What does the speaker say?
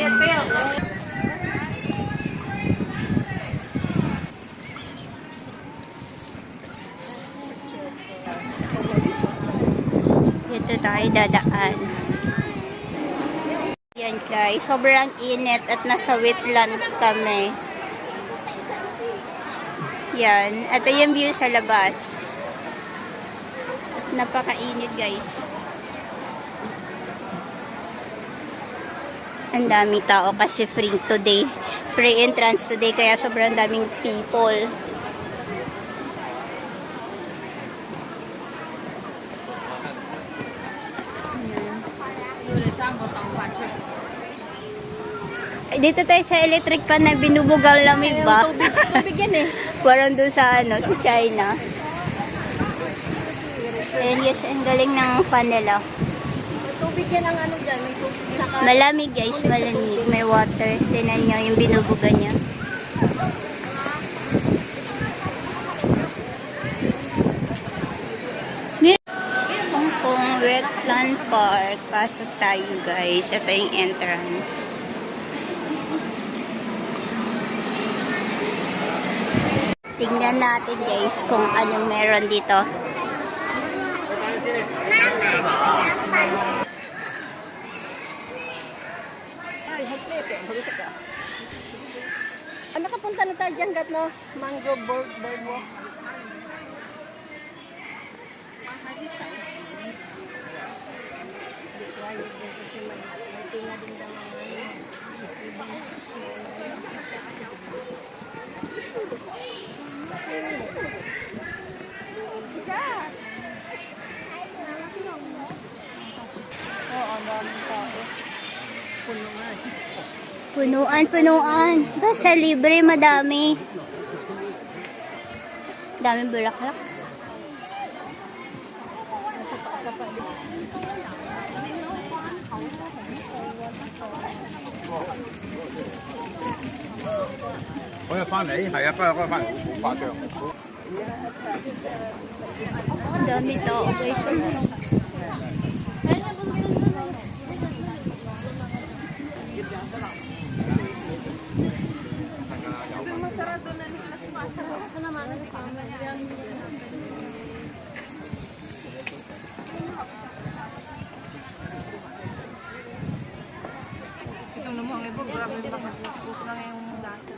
Dito tayo dadaan. Yan guys, sobrang init at nasa wetland kami. Yan, ito yung view sa labas. At napakainit guys. Ang daming tao kasi free today. Free entrance today kaya sobrang daming people. Dito tayo sa electric fan na binubugang lamig ba? Tubig yan eh. Parang doon sa ano, sa China. Ayan guys, ang galing ng fan nila. Tubig yan ang ano dyan. May tubig na ka. Malamig guys, malamig. May water. Tingnan nyo yung binubugan niya. Hong Kong Wetland Park. Pasok tayo guys. Ito yung entrance. Tingnan natin guys kung anong meron dito. Nakapunta na tayo dyan, no? Mangrove boardwalk. Punuan. Basta libre, madami. Dami bulaklak. Dami tao guys. Ito naman, grabe bakit gusto na yung lasa.